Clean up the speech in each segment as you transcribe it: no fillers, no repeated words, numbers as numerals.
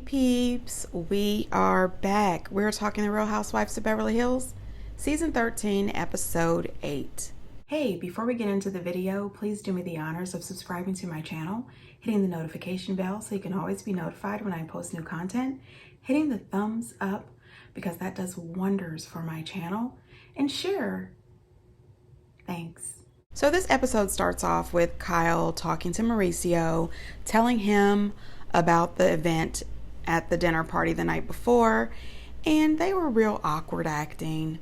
peeps, we are back. We're talking The Real Housewives of Beverly Hills, Season 13, Episode 8. Hey, before we get into the video, please do me the honors of subscribing to my channel, hitting the notification bell so you can always be notified when I post new content, hitting the thumbs up because that does wonders for my channel, and share. Thanks. So this episode starts off with Kyle talking to Mauricio, telling him about the event at the dinner party the night before, and they were real awkward acting.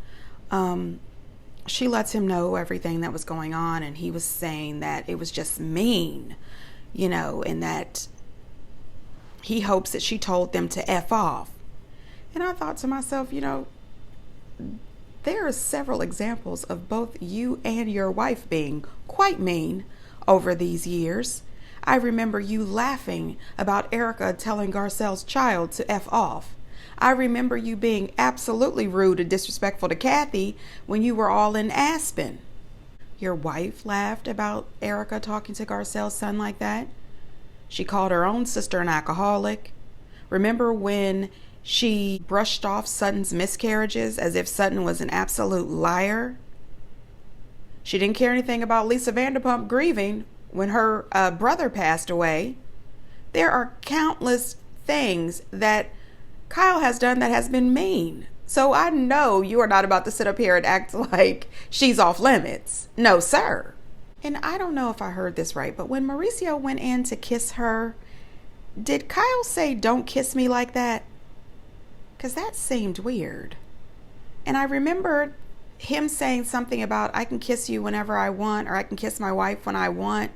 She lets him know everything that was going on, and he was saying that it was just mean, and that he hopes that she told them to F off. And I thought to myself, there are several examples of both you and your wife being quite mean over these years. I remember you laughing about Erica telling Garcelle's child to F off. I remember you being absolutely rude and disrespectful to Kathy when you were all in Aspen. Your wife laughed about Erica talking to Garcelle's son like that. She called her own sister an alcoholic. Remember when she brushed off Sutton's miscarriages as if Sutton was an absolute liar? She didn't care anything about Lisa Vanderpump grieving when her brother passed away. There are countless things that Kyle has done that has been mean. So I know you are not about to sit up here and act like she's off limits. No, sir. And I don't know if I heard this right, but when Mauricio went in to kiss her, did Kyle say, "Don't kiss me like that"? Because that seemed weird. And I remember him saying something about, "I can kiss you whenever I want," or "I can kiss my wife when I want."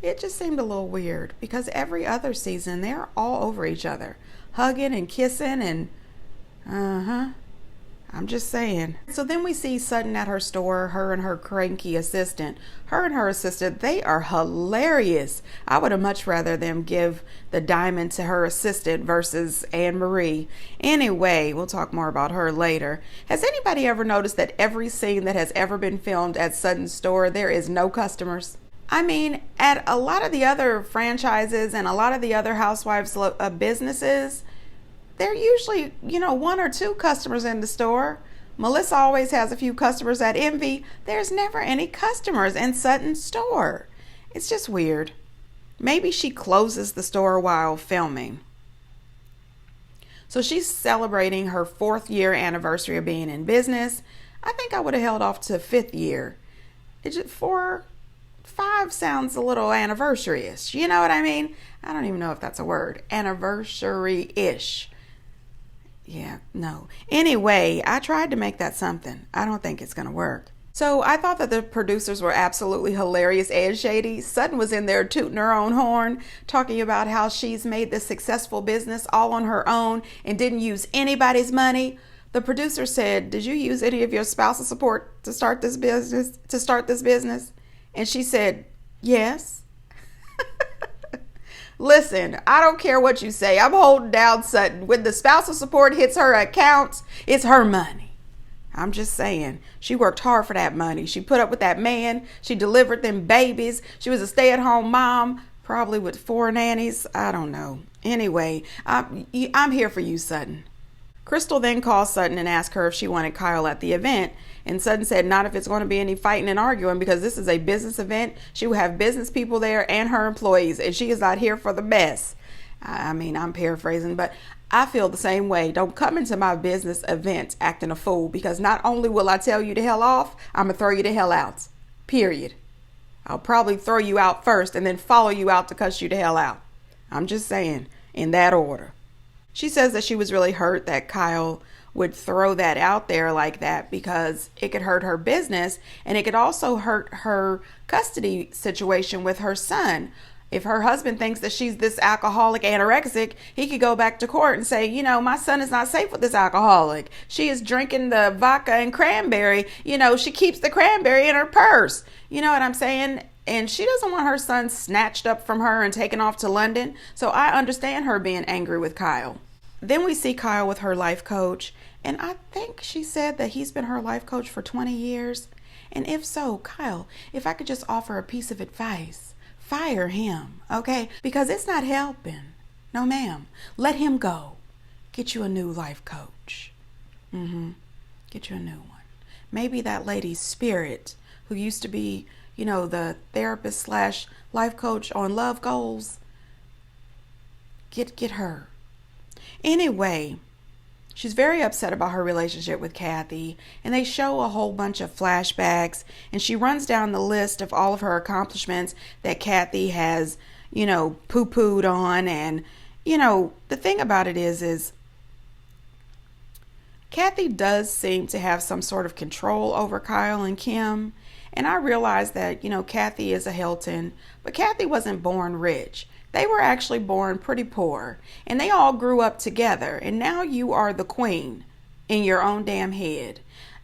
It just seemed a little weird because every other season they're all over each other, hugging and kissing and I'm just saying. So then we see Sutton at her store, her and her cranky assistant. Her and her assistant, they are hilarious. I would have much rather them give the diamond to her assistant versus Anne Marie. Anyway, we'll talk more about her later. Has anybody ever noticed that every scene that has ever been filmed at Sutton's store, there is no customers? I mean, at a lot of the other franchises and a lot of the other housewives businesses, there are usually, one or two customers in the store. Melissa always has a few customers at Envy. There's never any customers in Sutton's store. It's just weird. Maybe she closes the store while filming. So she's celebrating her 4th year anniversary of being in business. I think I would have held off to 5th year. It's just 5 sounds a little anniversary-ish. You know what I mean? I don't even know if that's a word. Anniversary-ish. Yeah, no. Anyway, I tried to make that something. I don't think it's going to work. So I thought that the producers were absolutely hilarious and shady. Sutton was in there tooting her own horn, talking about how she's made this successful business all on her own and didn't use anybody's money. The producer said, "Did you use any of your spousal support to start this business?" And she said, "Yes." Listen, I don't care what you say. I'm holding down Sutton. When the spousal support hits her accounts, it's her money. I'm just saying. She worked hard for that money. She put up with that man. She delivered them babies. She was a stay-at-home mom, probably with 4 nannies. I don't know. Anyway, I'm here for you, Sutton. Crystal then called Sutton and asked her if she wanted Kyle at the event. And Sutton said not if it's going to be any fighting and arguing because this is a business event. She will have business people there and her employees, and she is not here for the mess. I mean, I'm paraphrasing, but I feel the same way. Don't come into my business event acting a fool because not only will I tell you to hell off, I'm going to throw you to hell out. Period. I'll probably throw you out first and then follow you out to cuss you to hell out. I'm just saying, in that order. She says that she was really hurt that Kyle would throw that out there like that because it could hurt her business and it could also hurt her custody situation with her son. If her husband thinks that she's this alcoholic anorexic, he could go back to court and say, my son is not safe with this alcoholic. She is drinking the vodka and cranberry. She keeps the cranberry in her purse. You know what I'm saying? And she doesn't want her son snatched up from her and taken off to London. So I understand her being angry with Kyle. Then we see Kyle with her life coach. And I think she said that he's been her life coach for 20 years. And if so, Kyle, if I could just offer a piece of advice fire him, okay? Because it's not helping. No, ma'am. Let him go. Get you a new life coach. Get you a new one. Maybe that lady's spirit who used to be, the therapist slash life coach on Love Goals. Get her. Anyway, she's very upset about her relationship with Kathy, and they show a whole bunch of flashbacks, and she runs down the list of all of her accomplishments that Kathy has, poo-pooed on. And, the thing about it is Kathy does seem to have some sort of control over Kyle and Kim. And I realize that, Kathy is a Hilton, but Kathy wasn't born rich. They were actually born pretty poor, and they all grew up together. And now you are the queen in your own damn head.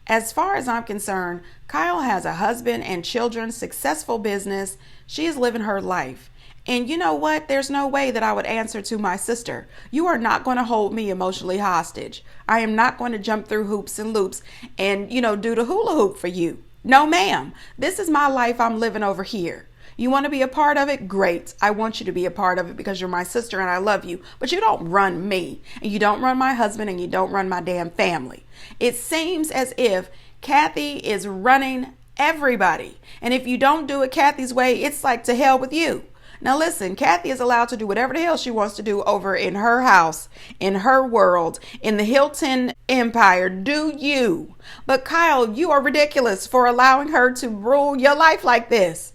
As far as I'm concerned, Kyle has a husband and children, successful business. She is living her life. And you know what? There's no way that I would answer to my sister. You are not going to hold me emotionally hostage. I am not going to jump through hoops and loops and, do the hula hoop for you. No, ma'am. This is my life I'm living over here. You want to be a part of it? Great. I want you to be a part of it because you're my sister and I love you. But you don't run me, and you don't run my husband, and you don't run my damn family. It seems as if Kathy is running everybody. And if you don't do it Kathy's way, it's like to hell with you. Now listen, Kathy is allowed to do whatever the hell she wants to do over in her house, in her world, in the Hilton empire. Do you? But Kyle, you are ridiculous for allowing her to rule your life like this.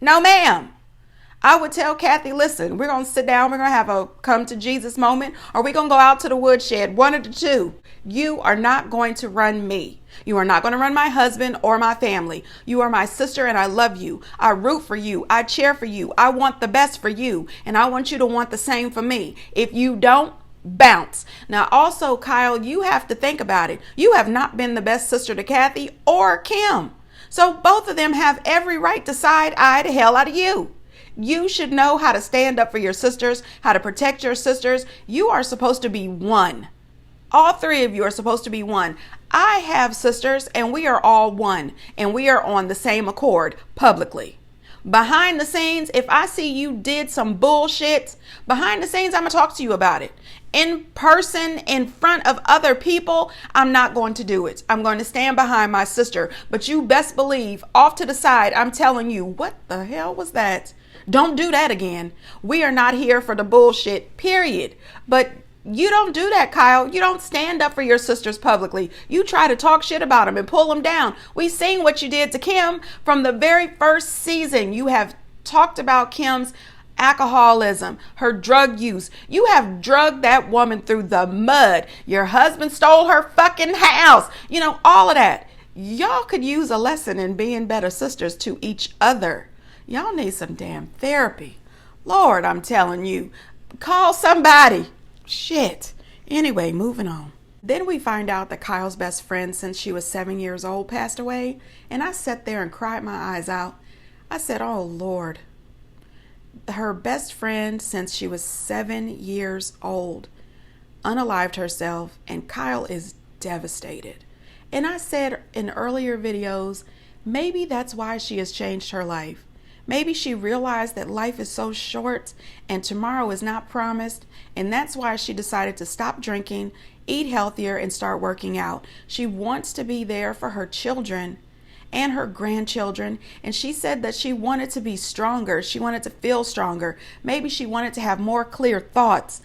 No, ma'am. I would tell Kathy, listen, we're going to sit down. We're going to have a come to Jesus moment, or we're going to go out to the woodshed. One of the two. You are not going to run me. You are not going to run my husband or my family. You are my sister and I love you. I root for you. I cheer for you. I want the best for you. And I want you to want the same for me. If you don't, bounce. Now, also, Kyle, you have to think about it. You have not been the best sister to Kathy or Kim. So both of them have every right to side-eye the hell out of you. You should know how to stand up for your sisters, how to protect your sisters. You are supposed to be one. All three of you are supposed to be one. I have sisters and we are all one, and we are on the same accord publicly. Behind the scenes, if I see you did some bullshit, behind the scenes, I'm going to talk to you about it. In person, in front of other people, I'm not going to do it. I'm going to stand behind my sister. But you best believe, off to the side, I'm telling you, what the hell was that? Don't do that again. We are not here for the bullshit, period. But you don't do that, Kyle. You don't stand up for your sisters publicly. You try to talk shit about them and pull them down. We've seen what you did to Kim from the very first season. You have talked about Kim's alcoholism, her drug use. You have drugged that woman through the mud. Your husband stole her fucking house. All of that. Y'all could use a lesson in being better sisters to each other. Y'all need some damn therapy. Lord, I'm telling you. Call somebody. Shit. Anyway, moving on. Then we find out that Kyle's best friend since she was 7 years old passed away. And I sat there and cried my eyes out. I said, oh, Lord. Her best friend since she was 7 years old unalived herself, and Kyle is devastated. And I said in earlier videos, maybe that's why she has changed her life. Maybe she realized that life is so short and tomorrow is not promised, and that's why she decided to stop drinking, eat healthier, and start working out. She wants to be there for her children and her grandchildren, and she said that she wanted to be stronger. She wanted to feel stronger. Maybe she wanted to have more clear thoughts.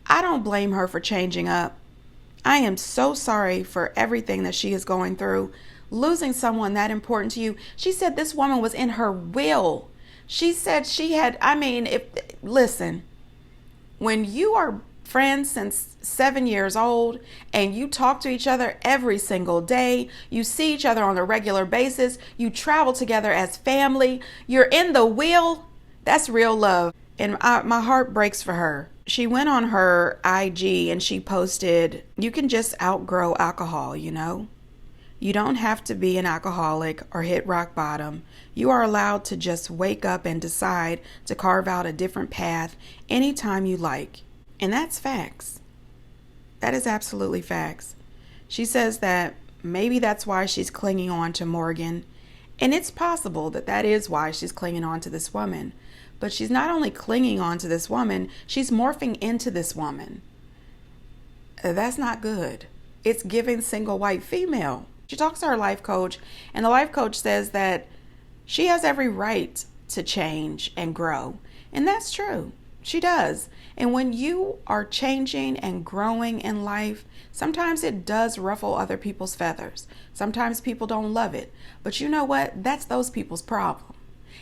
I don't blame her for changing up. I am so sorry for everything that she is going through. Losing someone that important to you. She said this woman was in her will. She said she had, listen, when you are friends since 7 years old and you talk to each other every single day, you see each other on a regular basis, you travel together as family, you're in the will, that's real love. And my heart breaks for her. She went on her IG and she posted, you can just outgrow alcohol, You don't have to be an alcoholic or hit rock bottom. You are allowed to just wake up and decide to carve out a different path anytime you like. And that's facts. That is absolutely facts. She says that maybe that's why she's clinging on to Morgan. And it's possible that that is why she's clinging on to this woman. But she's not only clinging on to this woman, she's morphing into this woman. That's not good. It's giving single white female. She talks to her life coach, and the life coach says that she has every right to change and grow. And that's true. She does. And when you are changing and growing in life, sometimes it does ruffle other people's feathers. Sometimes people don't love it. But you know what? That's those people's problem.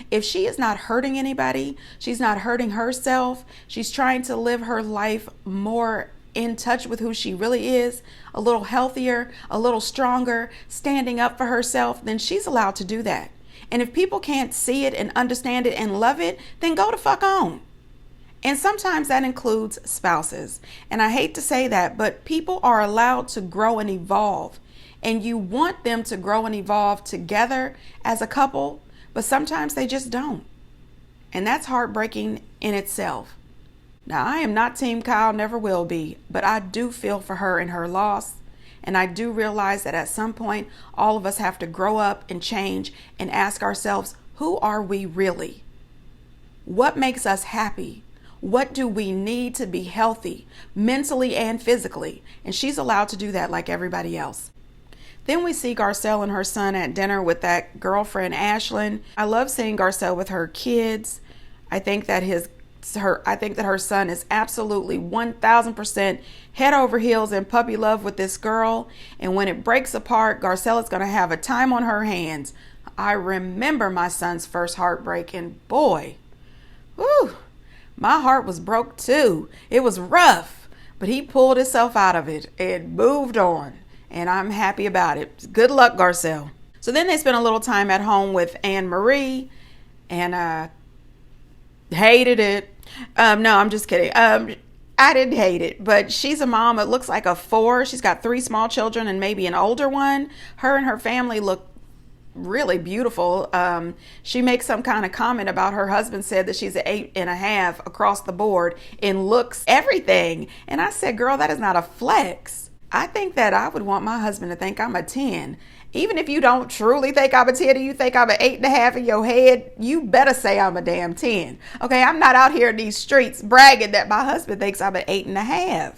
If she is not hurting anybody, she's not hurting herself, she's trying to live her life more in touch with who she really is, a little healthier, a little stronger, standing up for herself, then she's allowed to do that. And if people can't see it and understand it and love it, then go to fuck on. And sometimes that includes spouses. And I hate to say that, but people are allowed to grow and evolve. And you want them to grow and evolve together as a couple, but sometimes they just don't. And that's heartbreaking in itself. Now, I am not Team Kyle, never will be, but I do feel for her in her loss. And I do realize that at some point, all of us have to grow up and change and ask ourselves, who are we really? What makes us happy? What do we need to be healthy, mentally and physically? And she's allowed to do that like everybody else. Then we see Garcelle and her son at dinner with that girlfriend, Ashlyn. I love seeing Garcelle with her kids. I think that her son is absolutely 1000% head over heels in puppy love with this girl. And when it breaks apart, Garcelle is going to have a time on her hands. I remember my son's first heartbreak, and boy, whew, my heart was broke too. It was rough, but he pulled himself out of it and moved on. And I'm happy about it. Good luck, Garcelle. So then they spent a little time at home with Anne Marie, and hated it. No, I'm just kidding. I didn't hate it, but she's a mom. It looks like a 4. She's got 3 small children and maybe an older one. Her and her family look really beautiful. She makes some kind of comment about her husband said that she's an 8.5 across the board in looks, everything. And I said, girl, that is not a flex. I think that I would want my husband to think I'm a 10. Even if you don't truly think I'm a 10 and you think I'm an 8.5 in your head, you better say I'm a damn 10. Okay, I'm not out here in these streets bragging that my husband thinks I'm an 8.5.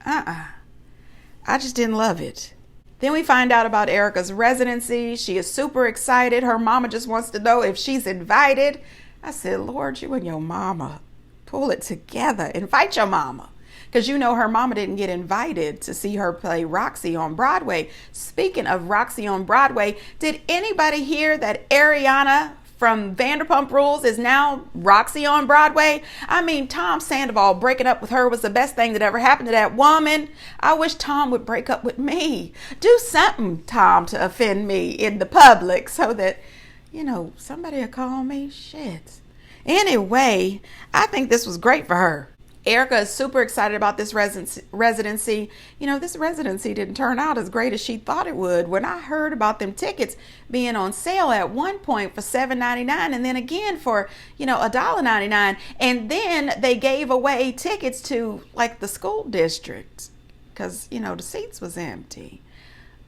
I just didn't love it. Then we find out about Erica's residency. She is super excited. Her mama just wants to know if she's invited. I said, Lord, you and your mama, pull it together. Invite your mama. Because you know her mama didn't get invited to see her play Roxy on Broadway. Speaking of Roxy on Broadway, did anybody hear that Ariana from Vanderpump Rules is now Roxy on Broadway? I mean, Tom Sandoval breaking up with her was the best thing that ever happened to that woman. I wish Tom would break up with me. Do something, Tom, to offend me in the public so that, somebody will call me. Shit. Anyway, I think this was great for her. Erica is super excited about this residency. This residency didn't turn out as great as she thought it would. When I heard about them tickets being on sale at one point for $7.99 and then again for, $1.99. And then they gave away tickets to like the school district because, the seats was empty.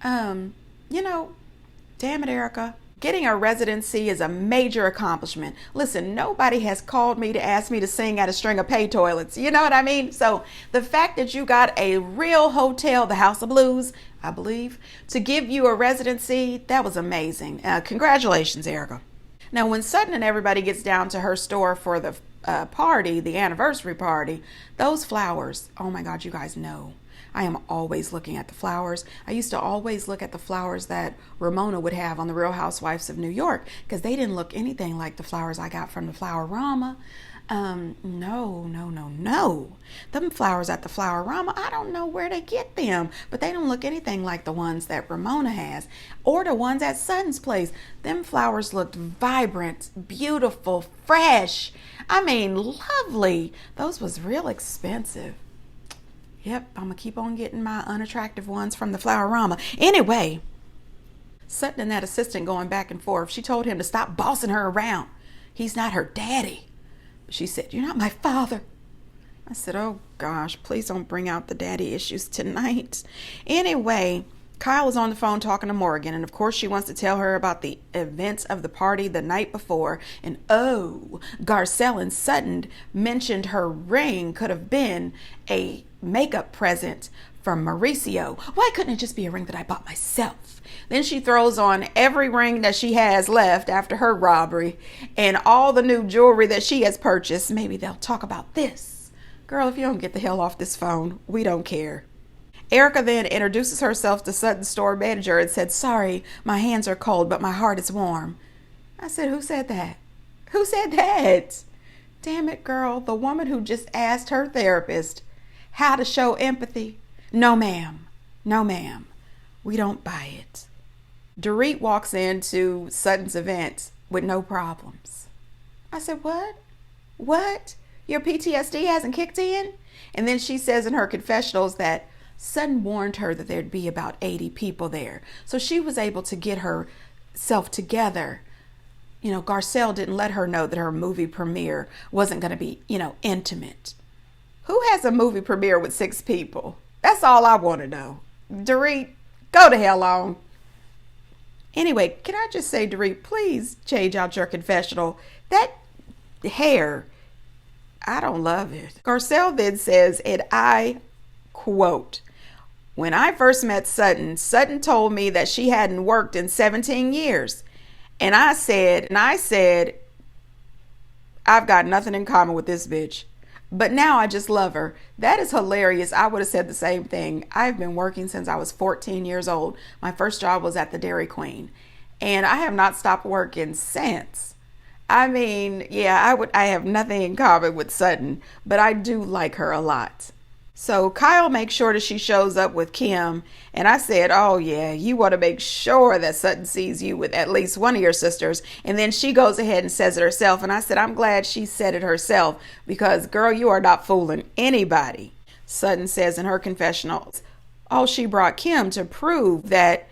Damn it, Erica. Getting a residency is a major accomplishment. Listen, nobody has called me to ask me to sing at a string of pay toilets. You know what I mean? So the fact that you got a real hotel, the House of Blues, I believe, to give you a residency, that was amazing. Congratulations, Erica. Now, when Sutton and everybody gets down to her store for the party, the anniversary party, those flowers, oh my God, you guys know. I am always looking at the flowers. I used to always look at the flowers that Ramona would have on the Real Housewives of New York because they didn't look anything like the flowers I got from the Flower-Rama. No. Them flowers at the Flower-Rama, I don't know where they get them, but they don't look anything like the ones that Ramona has or the ones at Sutton's place. Them flowers looked vibrant, beautiful, fresh. I mean, lovely. Those was real expensive. Yep, I'm going to keep on getting my unattractive ones from the Flower-Rama. Anyway, Sutton and that assistant going back and forth. She told him to stop bossing her around. He's not her daddy. She said, you're not my father. I said, oh gosh, please don't bring out the daddy issues tonight. Anyway, Kyle is on the phone talking to Morgan, and of course she wants to tell her about the events of the party the night before. And oh, Garcelle and Sutton mentioned her ring could have been a makeup present from Mauricio. Why couldn't it just be a ring that I bought myself? Then she throws on every ring that she has left after her robbery and all the new jewelry that she has purchased. Maybe they'll talk about this. Girl, if you don't get the hell off this phone, we don't care. Erica then introduces herself to Sutton's store manager and said, sorry, my hands are cold, but my heart is warm. I said, who said that? Who said that? Damn it, girl, the woman who just asked her therapist how to show empathy. No, ma'am. No, ma'am. We don't buy it. Dorit walks into Sutton's event with no problems. I said, what? What? Your PTSD hasn't kicked in? And then she says in her confessionals that Sutton warned her that there'd be about 80 people there. So she was able to get herself together. You know, Garcelle didn't let her know that her movie premiere wasn't going to be, intimate. Who has a movie premiere with 6 people? That's all I want to know. Dorit, go to hell on. Anyway, can I just say, Dorit, please change out your confessional. That hair, I don't love it. Garcelle then says, and I quote, when I first met Sutton, Sutton told me that she hadn't worked in 17 years. And I said, I've got nothing in common with this bitch. But now I just love her. That is hilarious. I would have said the same thing. I've been working since I was 14 years old. My first job was at the Dairy Queen. And I have not stopped working since. I mean, yeah, I have nothing in common with Sutton, but I do like her a lot. So Kyle makes sure that she shows up with Kim. And I said, oh yeah, you want to make sure that Sutton sees you with at least one of your sisters. And then she goes ahead and says it herself. And I said, I'm glad she said it herself because girl, you are not fooling anybody. Sutton says in her confessionals, oh, she brought Kim to prove that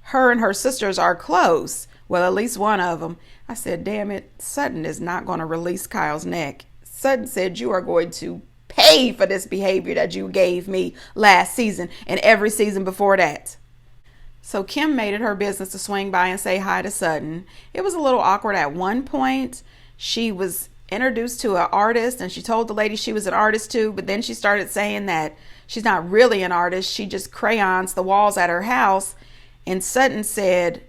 her and her sisters are close. Well, at least one of them. I said, damn it, Sutton is not going to release Kyle's neck. Sutton said, you are going to pay for this behavior that you gave me last season and every season before that. So Kim made it her business to swing by and say hi to Sutton. It was a little awkward at one point. She was introduced to an artist and she told the lady she was an artist too, but then she started saying that she's not really an artist. She just crayons the walls at her house. And Sutton said,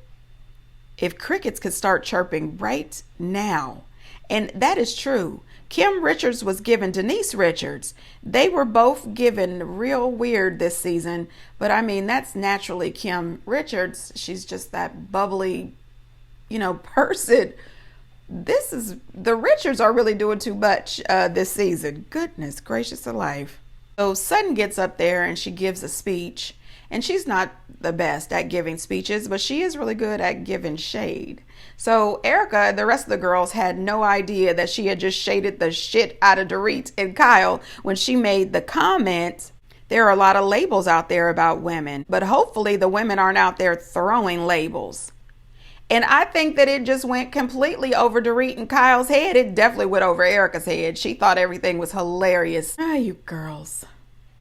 if crickets could start chirping right now. And that is true. Kim Richards was given Denise Richards. They were both given real weird this season. But I mean, that's naturally Kim Richards. She's just that bubbly, person. The Richards are really doing too much this season. Goodness gracious alive. So Sutton gets up there and she gives a speech. And she's not the best at giving speeches, but she is really good at giving shade. So Erica and the rest of the girls had no idea that she had just shaded the shit out of Dorit and Kyle when she made the comment, there are a lot of labels out there about women, but hopefully the women aren't out there throwing labels. And I think that it just went completely over Dorit and Kyle's head. It definitely went over Erica's head. She thought everything was hilarious. Ah, you girls.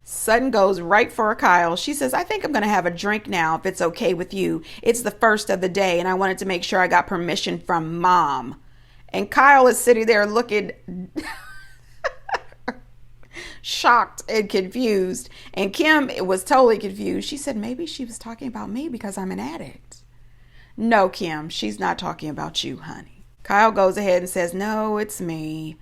Sutton goes right for Kyle. She says, I think I'm going to have a drink now if it's okay with you. It's the first of the day and I wanted to make sure I got permission from Mom. And Kyle is sitting there looking shocked and confused. And Kim was totally confused. She said, maybe she was talking about me because I'm an addict. No, Kim, she's not talking about you, honey. Kyle goes ahead and says, no, it's me.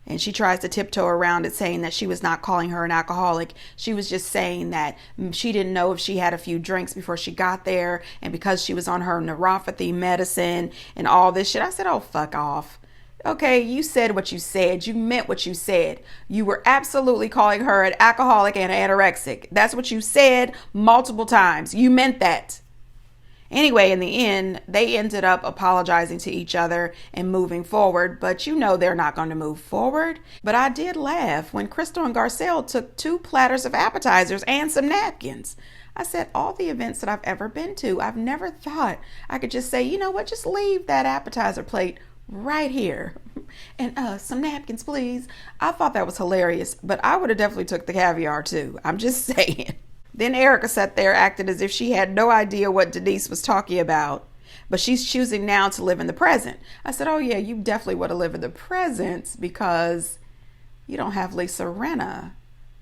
And she tries to tiptoe around it, saying that she was not calling her an alcoholic. She was just saying that she didn't know if she had a few drinks before she got there. And because she was on her neuropathy medicine and all this shit. I said, oh, fuck off. Okay, you said what you said. You meant what you said. You were absolutely calling her an alcoholic and anorexic. That's what you said multiple times. You meant that. Anyway, in the end, they ended up apologizing to each other and moving forward, but they're not going to move forward. But I did laugh when Crystal and Garcelle took 2 platters of appetizers and some napkins. I said, all the events that I've ever been to, I've never thought I could just say, you know what, just leave that appetizer plate right here. And some napkins, please. I thought that was hilarious, but I would have definitely took the caviar too. I'm just saying. Then Erica sat there, acted as if she had no idea what Denise was talking about, but she's choosing now to live in the present. I said, oh yeah, you definitely want to live in the present because you don't have Lisa Rinna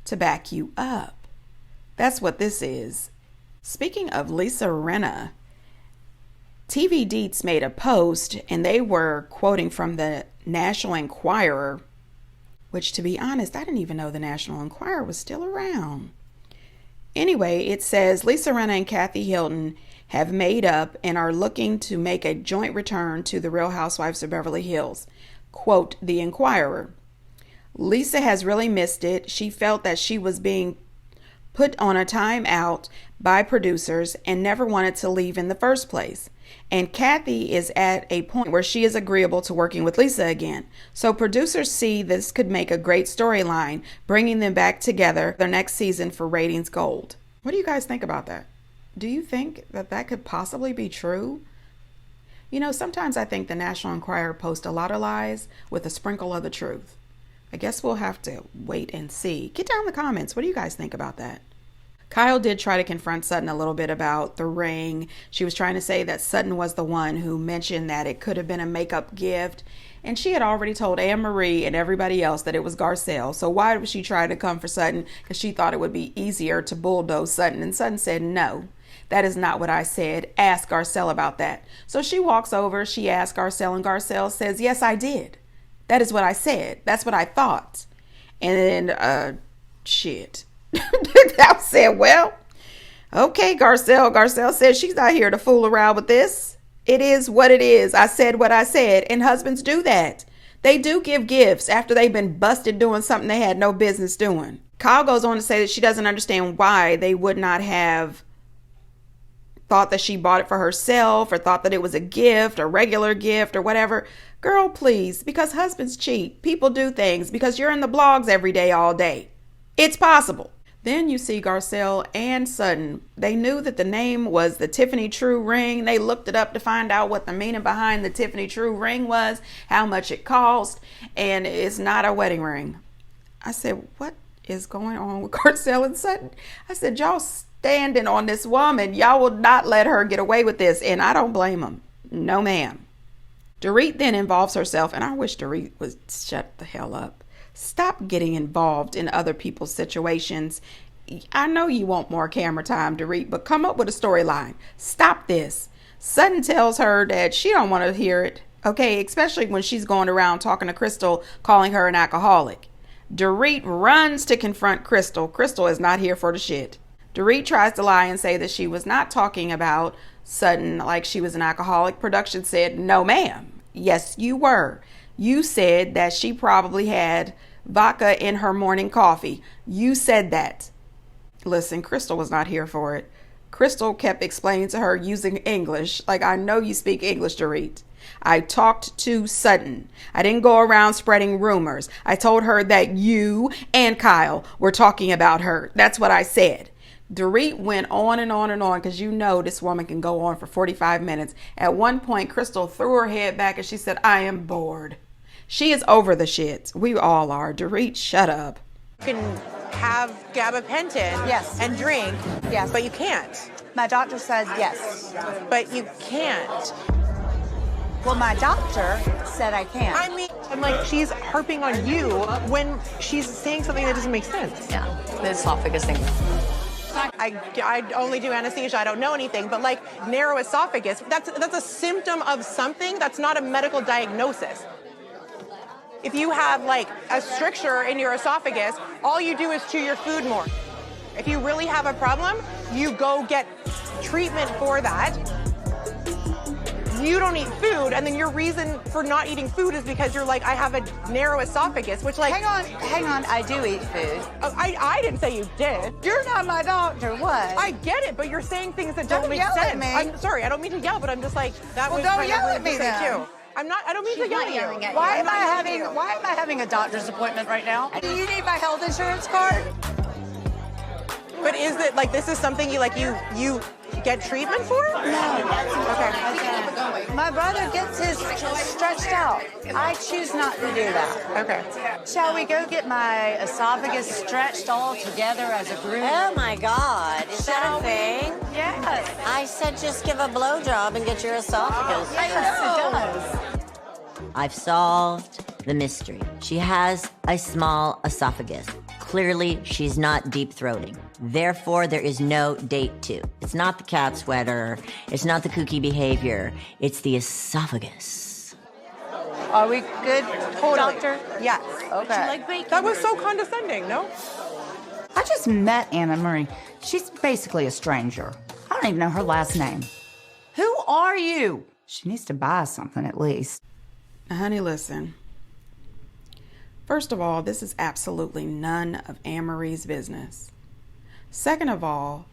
to back you up. That's what this is. Speaking of Lisa Rinna, TV Deets made a post and they were quoting from the National Enquirer, which, to be honest, I didn't even know the National Enquirer was still around. Anyway, it says Lisa Rinna and Kathy Hilton have made up and are looking to make a joint return to the Real Housewives of Beverly Hills. Quote the Enquirer. Lisa has really missed it. She felt that she was being put on a time out by producers and never wanted to leave in the first place. And Kathy is at a point where she is agreeable to working with Lisa again. So producers see this could make a great storyline, bringing them back together their next season for ratings gold. What do you guys think about that? Do you think that that could possibly be true? You know, sometimes I think the National Enquirer posts a lot of lies with a sprinkle of the truth. I guess we'll have to wait and see. Get down in the comments. What do you guys think about that? Kyle did try to confront Sutton a little bit about the ring. She was trying to say that Sutton was the one who mentioned that it could have been a makeup gift. And she had already told Anne-Marie and everybody else that it was Garcelle. So why was she trying to come for Sutton? Because she thought it would be easier to bulldoze Sutton. And Sutton said, no, that is not what I said. Ask Garcelle about that. So she walks over, she asks Garcelle, and Garcelle says, yes, I did. That is what I said. That's what I thought. And then, shit. I said, well, okay, Garcelle. Garcelle said she's not here to fool around with this. It is what it is. I said what I said. And husbands do that. They do give gifts after they've been busted doing something they had no business doing. Kyle goes on to say that she doesn't understand why they would not have thought that she bought it for herself or thought that it was a gift or regular gift or whatever. Girl, please, because husbands cheat. People do things because you're in the blogs every day, all day. It's possible. Then you see Garcelle and Sutton. They knew that the name was the Tiffany True ring. They looked it up to find out what the meaning behind the Tiffany True ring was, how much it cost, and it's not a wedding ring. I said, what is going on with Garcelle and Sutton? I said, y'all standing on this woman. Y'all will not let her get away with this, and I don't blame them. No, ma'am. Dorit then involves herself, and I wish Dorit would shut the hell up. Stop getting involved in other people's situations. I know you want more camera time, Dorit, but come up with a storyline. Stop this. Sutton tells her that she don't want to hear it, okay, especially when she's going around talking to Crystal, calling her an alcoholic. Dorit runs to confront Crystal. Crystal is not here for the shit. Dorit tries to lie and say that she was not talking about Sutton like she was an alcoholic. Production said, no, ma'am. Yes, you were. You said that she probably had vodka in her morning coffee. You said that. Listen, Crystal was not here for it. Crystal kept explaining to her using English. Like, I know you speak English, Dorit. I talked to Sutton. I didn't go around spreading rumors. I told her that you and Kyle were talking about her. That's what I said. Dorit went on and on and on because you know this woman can go on for 45 minutes. At one point, Crystal threw her head back and she said, I am bored. She is over the shit. We all are. Dorit, shut up. You can have gabapentin and drink, but you can't. My doctor said yes. But you can't. Well, my doctor said I can. I mean, I'm like, she's harping on you when she's saying something that doesn't make sense. Yeah, the esophagus thing. I only do anesthesia. I don't know anything, but like narrow esophagus, that's a symptom of something. That's not a medical diagnosis. If you have like a stricture in your esophagus, all you do is chew your food more. If you really have a problem, you go get treatment for that. You don't eat food, and then your reason for not eating food is because you're like, I have a narrow esophagus, which like... Hang on, I do eat food. I didn't say you did. You're not my doctor, what? I get it, but you're saying things that don't make sense. Don't yell at me. I'm sorry, I don't mean to yell, but I'm just like, that was don't kind yell of at me rude to say then. too. I don't mean to yell at you. Why am I having a doctor's appointment right now? Do you need my health insurance card? But is it like, this is something you get treatment for? Okay. My brother gets his stretched out. I choose not to do that. Okay. Shall we go get my esophagus stretched all together as a group? Oh my God, is that a thing? Yes. I said just give a blowjob and get your esophagus. Yes, it does. I've solved the mystery. She has a small esophagus. Clearly, she's not deep-throating. Therefore, there is no date 2. It's not the cat sweater. It's not the kooky behavior. It's the esophagus. Are we good, doctor? Yes. Okay. That was so condescending, no? I just met Anna Marie. She's basically a stranger. I don't even know her last name. Who are you? She needs to buy something at least. Honey, listen. First of all, this is absolutely none of Anne-Marie's business. Second of all,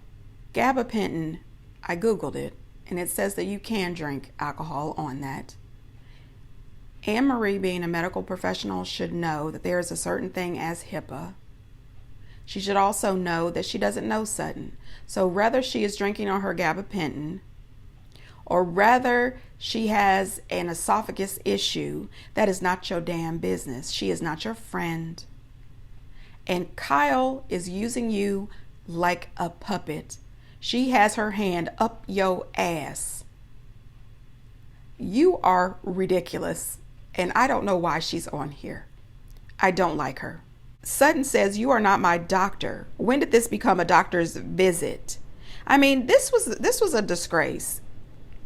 gabapentin, I Googled it, and it says that you can drink alcohol on that. Anne-Marie, being a medical professional, should know that there is a certain thing as HIPAA. She should also know that she doesn't know Sutton. So whether she is drinking on her gabapentin or whether she has an esophagus issue, that is not your damn business. She is not your friend. And Kyle is using you like a puppet. She has her hand up your ass. You are ridiculous, and I don't know why she's on here. I don't like her. Sutton says, you are not my doctor. When did this become a doctor's visit? I mean, this was a disgrace.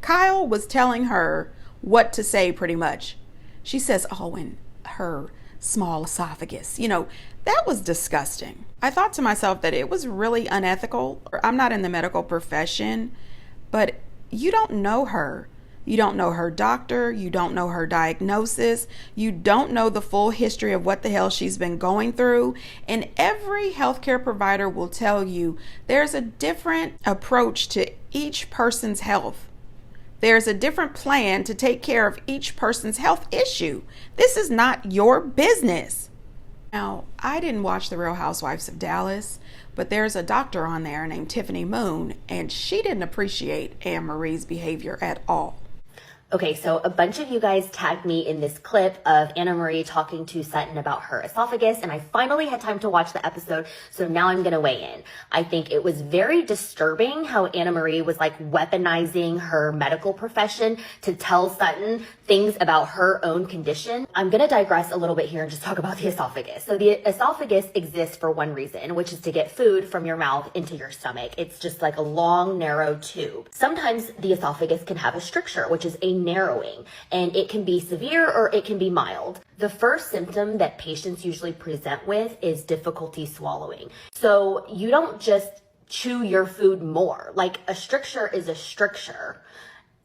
Kyle was telling her what to say pretty much. She says, oh, and her small esophagus. You know, that was disgusting. I thought to myself that it was really unethical. I'm not in the medical profession, but you don't know her. You don't know her doctor. You don't know her diagnosis. You don't know the full history of what the hell she's been going through. And every healthcare provider will tell you there's a different approach to each person's health. There's a different plan to take care of each person's health issue. This is not your business. Now, I didn't watch The Real Housewives of Dallas, but there's a doctor on there named Tiffany Moon, and she didn't appreciate Anne-Marie's behavior at all. Okay, so a bunch of you guys tagged me in this clip of Anna Marie talking to Sutton about her esophagus, and I finally had time to watch the episode, so now I'm gonna weigh in. I think it was very disturbing how Anna Marie was like weaponizing her medical profession to tell Sutton things about her own condition. I'm gonna digress a little bit here and just talk about the esophagus. So the esophagus exists for one reason, which is to get food from your mouth into your stomach. It's just like a long, narrow tube. Sometimes the esophagus can have a stricture, which is a narrowing, and it can be severe or it can be mild. The first symptom that patients usually present with is difficulty swallowing. So you don't just chew your food more. Like, a stricture is a stricture,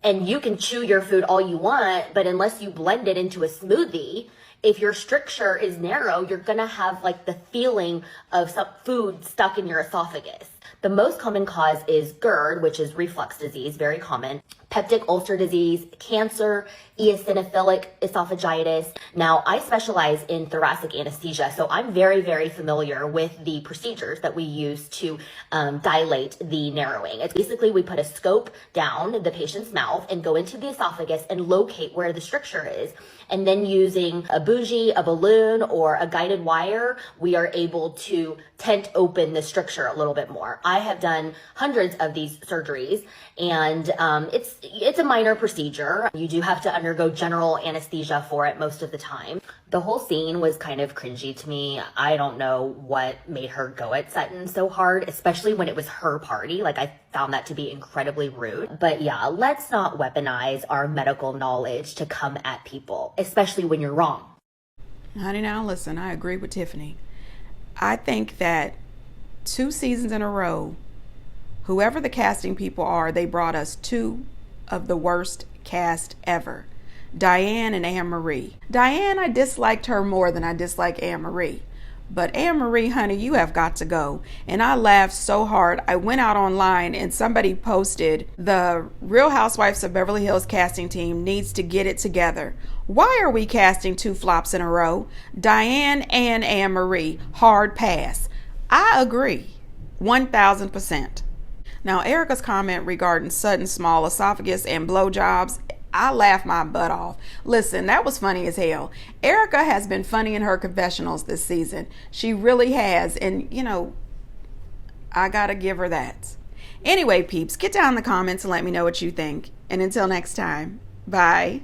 and you can chew your food all you want, but unless you blend it into a smoothie, if your stricture is narrow, you're gonna have like the feeling of some food stuck in your esophagus. The most common cause is GERD, which is reflux disease, very common, peptic ulcer disease, cancer, eosinophilic esophagitis. Now, I specialize in thoracic anesthesia, so I'm very, very familiar with the procedures that we use to dilate the narrowing. It's basically we put a scope down the patient's mouth and go into the esophagus and locate where the stricture is. And then using a bougie, a balloon, or a guided wire, we are able to tent open the stricture a little bit more. I have done hundreds of these surgeries, and it's a minor procedure. You do have to undergo general anesthesia for it most of the time. The whole scene was kind of cringy to me. I don't know what made her go at Sutton so hard, especially when it was her party. Like, I found that to be incredibly rude. But yeah, let's not weaponize our medical knowledge to come at people, especially when you're wrong. Honey, now listen, I agree with Tiffany. I think that 2 seasons in a row, whoever the casting people are, they brought us 2 of the worst cast ever. Diane and Anne-Marie. Diane, I disliked her more than I dislike Anne-Marie. But Anne-Marie, honey, you have got to go. And I laughed so hard. I went out online and somebody posted, the Real Housewives of Beverly Hills casting team needs to get it together. Why are we casting 2 flops in a row? Diane and Anne-Marie, hard pass. I agree, 1000%. Now, Erica's comment regarding Sutton's small esophagus and blowjobs, I laughed my butt off. Listen, that was funny as hell. Erica has been funny in her confessionals this season. She really has. And, you know, I gotta give her that. Anyway, peeps, get down in the comments and let me know what you think. And until next time, bye.